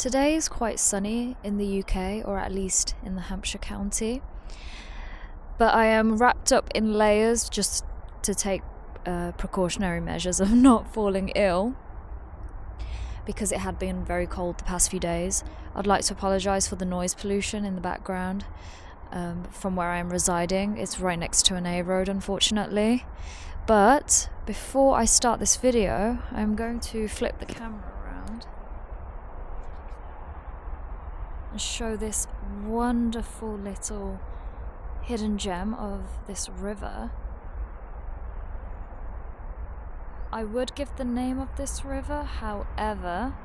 Today is quite sunny in the UK, or at least in the Hampshire County, but I am wrapped up in layers just to take precautionary measures of not falling ill, because it had been very cold the past few days. I'd like to apologise for the noise pollution in the background from where I am residing. It's right next to an A road, unfortunately. But before I start this video, I'm going to flip the camera around and show this wonderful little hidden gem of this river. I would give the name of this river, however,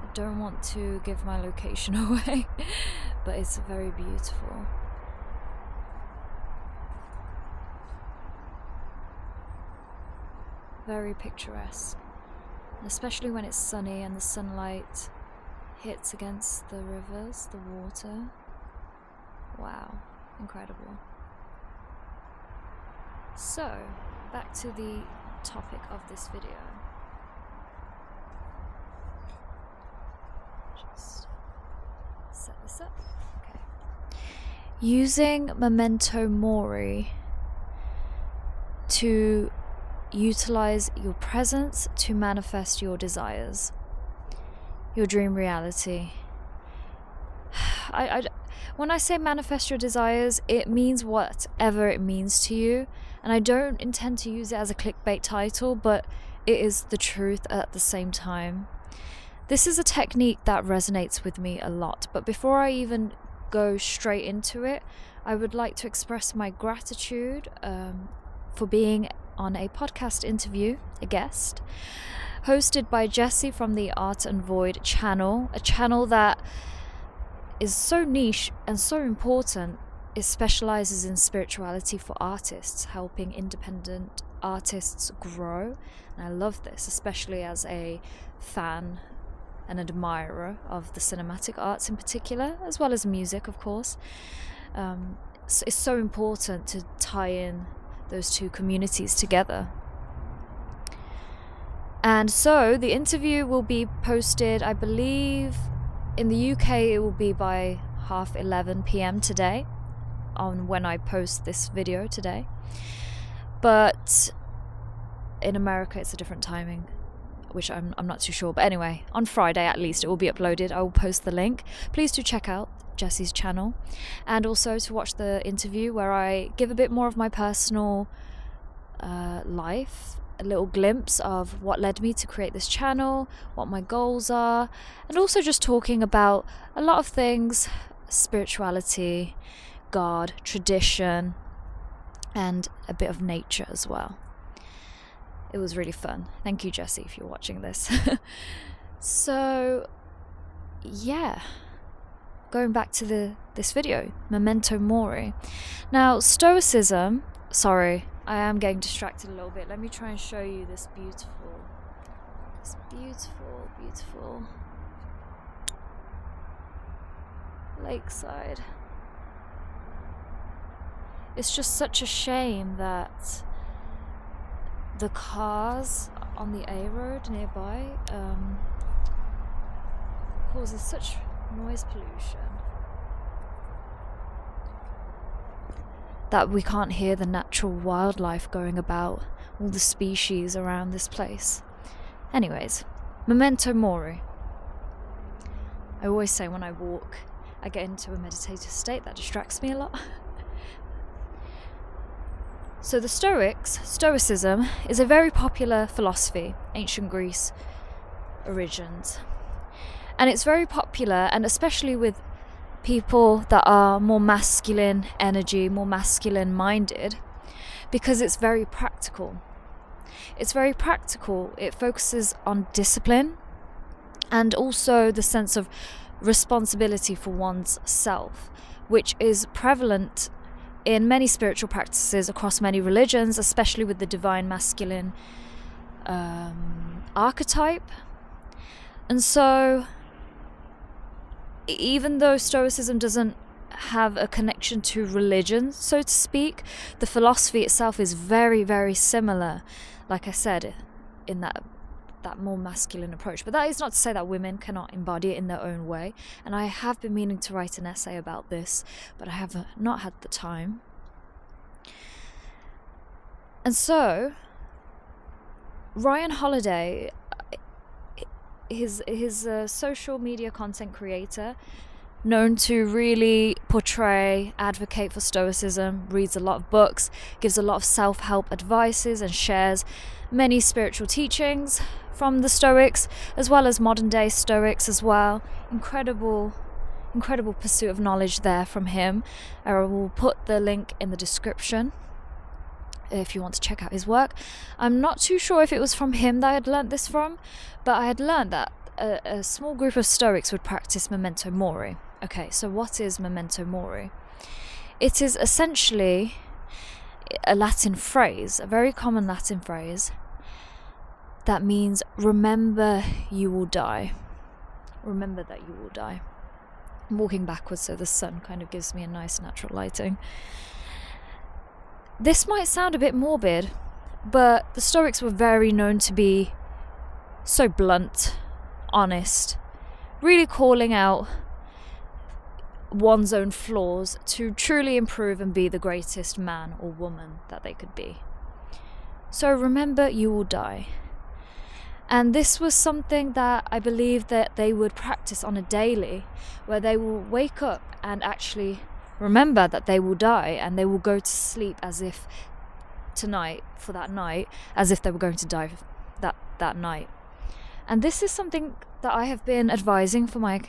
I don't want to give my location away, but it's very beautiful. Very picturesque, especially when it's sunny and the sunlight hits against the rivers, the water. Wow, incredible. So, back to the topic of this video. Just set this up. Okay. Using Memento Mori to utilize your presence to manifest your desires, your dream reality. When I say manifest your desires, it means whatever it means to you, and I don't intend to use it as a clickbait title, but it is the truth at the same time. This is a technique that resonates with me a lot, but before I even go straight into it, I would like to express my gratitude for being on a podcast interview, a guest, hosted by Jessie from the Art and Void channel, a channel that is so niche and so important. It specializes in spirituality for artists, helping independent artists grow. And I love this, especially as a fan and admirer of the cinematic arts in particular, as well as music, of course. It's so important to tie in those two communities together. And so the interview will be posted, I believe, in the UK it will be by 11:30 p.m. today, on when I post this video today. But in America it's a different timing, which I'm not too sure. But anyway, on Friday at least it will be uploaded. I will post the link. Please do check out Jessie's channel, and also to watch the interview where I give a bit more of my personal life, a little glimpse of what led me to create this channel, what my goals are, and also just talking about a lot of things: spirituality, God, tradition, and a bit of nature as well. It was really fun. Thank you, Jessie, if you're watching this. So yeah, going back to this video, Memento Mori. Now, Stoicism, sorry, I am getting distracted a little bit. Let me try and show you this beautiful lakeside. It's just such a shame that the cars on the A road nearby causes such noise pollution that we can't hear the natural wildlife going about, all the species around this place. Anyways, Memento Mori. I always say when I walk, I get into a meditative state that distracts me a lot. So the Stoicism is a very popular philosophy, ancient Greece origins. And it's very popular, and especially with people that are more masculine energy, more masculine minded, because it's very practical. It's very practical. It focuses on discipline and also the sense of responsibility for one's self, which is prevalent in many spiritual practices across many religions, especially with the divine masculine archetype. And so, even though Stoicism doesn't have a connection to religion, so to speak, the philosophy itself is very, very similar. Like I said, in that that more masculine approach. But that is not to say that women cannot embody it in their own way. And I have been meaning to write an essay about this, but I have not had the time. And so, Ryan Holiday, his social media content creator, known to really portray, advocate for Stoicism, reads a lot of books, gives a lot of self-help advices, and shares many spiritual teachings from the Stoics, as well as modern day Stoics as well. Incredible pursuit of knowledge there from him. I will put the link in the description if you want to check out his work. I'm not too sure if it was from him that I had learnt this from, but I had learnt that a small group of Stoics would practice Memento Mori. Okay, so what is Memento Mori? It is essentially a Latin phrase, a very common Latin phrase, that means remember you will die. Remember that you will die. I'm walking backwards so the sun kind of gives me a nice natural lighting. This might sound a bit morbid, but the Stoics were very known to be so blunt, honest, really calling out one's own flaws to truly improve and be the greatest man or woman that they could be. So remember you will die. And this was something that I believe that they would practice on a daily, where they will wake up and actually remember that they will die, and they will go to sleep as if for that night, as if they were going to die that night. And this is something that I have been advising for my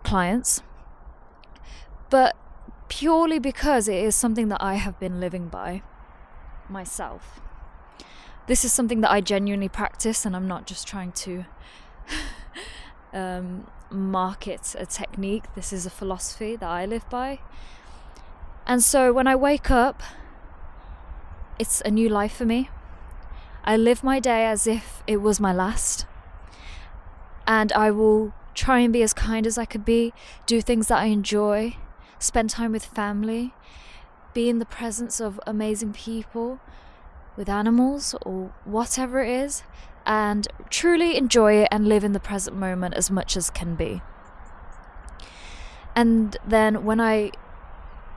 clients, but purely because it is something that I have been living by myself. This is something that I genuinely practice, and I'm not just trying to market a technique. This is a philosophy that I live by. And so when I wake up, it's a new life for me. I live my day as if it was my last, and I will try and be as kind as I could be, do things that I enjoy, spend time with family, be in the presence of amazing people, with animals or whatever it is, and truly enjoy it and live in the present moment as much as can be. And then when I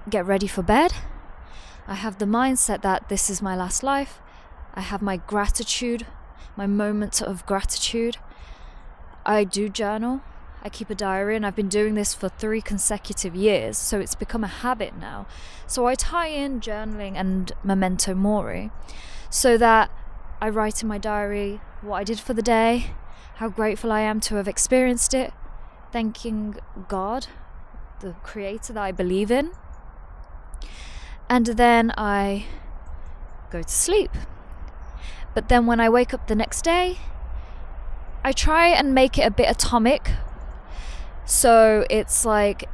get ready for bed, I have the mindset that this is my last life. I have my gratitude, my moment of gratitude. I do journal. I keep a diary, and I've been doing this for 3 consecutive years, so it's become a habit now. So I tie in journaling and Memento Mori so that I write in my diary what I did for the day, how grateful I am to have experienced it, thanking God, the creator that I believe in. And then I go to sleep. But then when I wake up the next day, I try and make it a bit atomic. So it's like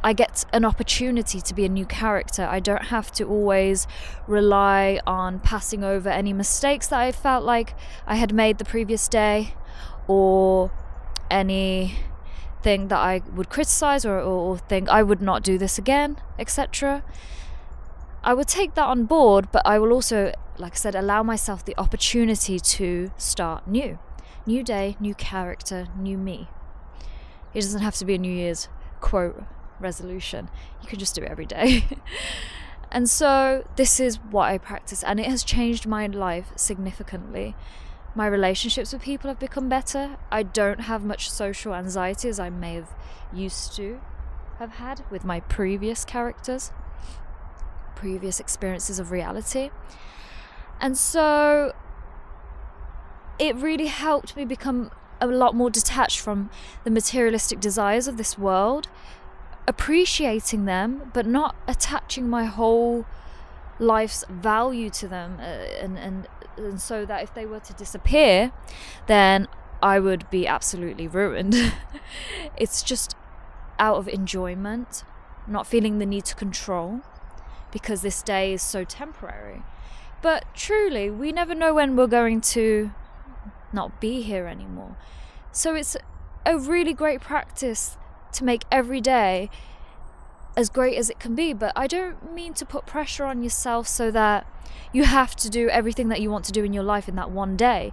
I get an opportunity to be a new character. I don't have to always rely on passing over any mistakes that I felt like I had made the previous day, or anything that I would criticize or think I would not do this again, etc. I would take that on board, but I will also, like I said, allow myself the opportunity to start new. New day, new character, new me. It doesn't have to be a New Year's quote resolution. You can just do it every day. And so this is what I practice, and it has changed my life significantly. My relationships with people have become better. I don't have much social anxiety as I may have used to have had with my previous characters, previous experiences of reality. And so it really helped me become a lot more detached from the materialistic desires of this world, appreciating them, but not attaching my whole life's value to them, and so that if they were to disappear, then I would be absolutely ruined. It's just out of enjoyment, not feeling the need to control, because this day is so temporary. But truly, we never know when we're going to not be here anymore. So it's a really great practice to make every day as great as it can be. But I don't mean to put pressure on yourself so that you have to do everything that you want to do in your life in that one day.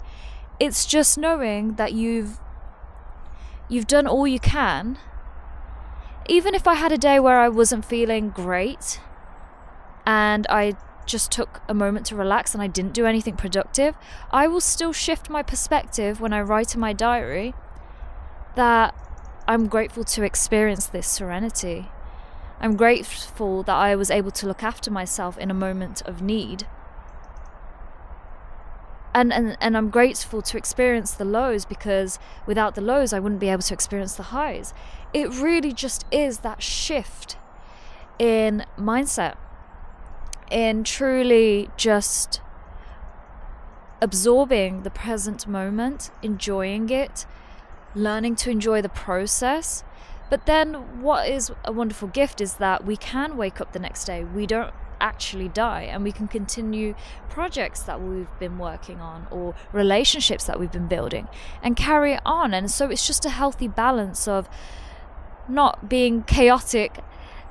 it's just knowing that you've done all you can. Even if I had a day where I wasn't feeling great and I just took a moment to relax and I didn't do anything productive, I will still shift my perspective when I write in my diary that I'm grateful to experience this serenity. I'm grateful that I was able to look after myself in a moment of need. And I'm grateful to experience the lows, because without the lows I wouldn't be able to experience the highs. It really just is that shift in mindset, in truly just absorbing the present moment, enjoying it, learning to enjoy the process. But then what is a wonderful gift is that we can wake up the next day. We don't actually die, and we can continue projects that we've been working on or relationships that we've been building and carry it on. And so it's just a healthy balance of not being chaotic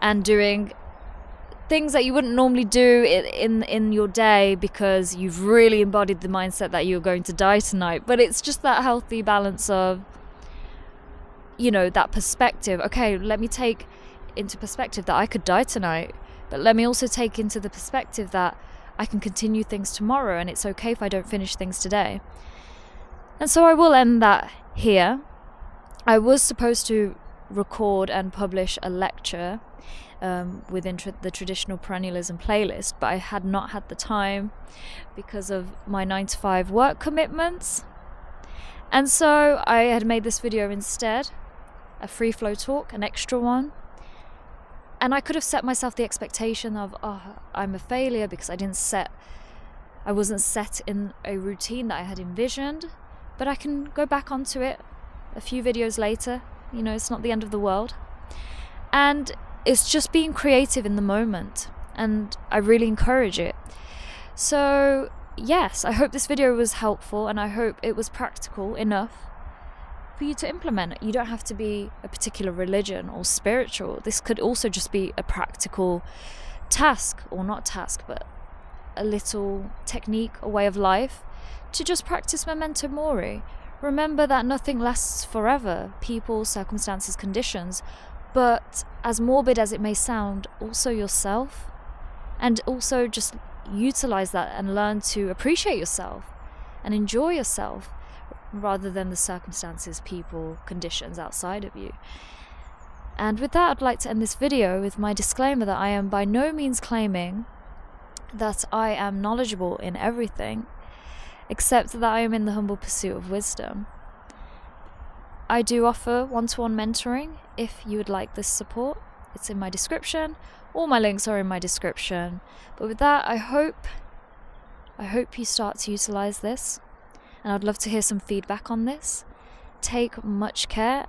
and doing things that you wouldn't normally do in your day because you've really embodied the mindset that you're going to die tonight. But it's just that healthy balance of, that perspective. Okay, let me take into perspective that I could die tonight, but let me also take into the perspective that I can continue things tomorrow, and it's okay if I don't finish things today. And so I will end that here. I was supposed to record and publish a lecture within the traditional perennialism playlist, but I had not had the time because of my 9-to-5 work commitments. And so I had made this video instead, a free flow talk, an extra one. And I could have set myself the expectation of, I'm a failure because I wasn't set in a routine that I had envisioned. But I can go back onto it a few videos later. It's not the end of the world. And it's just being creative in the moment. And I really encourage it. So yes, I hope this video was helpful, and I hope it was practical enough for you to implement it. You don't have to be a particular religion or spiritual. This could also just be a practical task, or not task, but a little technique, a way of life, to just practice Memento Mori. Remember that nothing lasts forever, people, circumstances, conditions, but as morbid as it may sound, also yourself. And also just utilize that and learn to appreciate yourself and enjoy yourself, rather than the circumstances, people, conditions outside of you. And with that, I'd like to end this video with my disclaimer that I am by no means claiming that I am knowledgeable in everything, except that I am in the humble pursuit of wisdom. I do offer one-to-one mentoring if you would like this support. It's in my description. All my links are in my description. But with that, I hope you start to utilize this. And I'd love to hear some feedback on this. Take much care,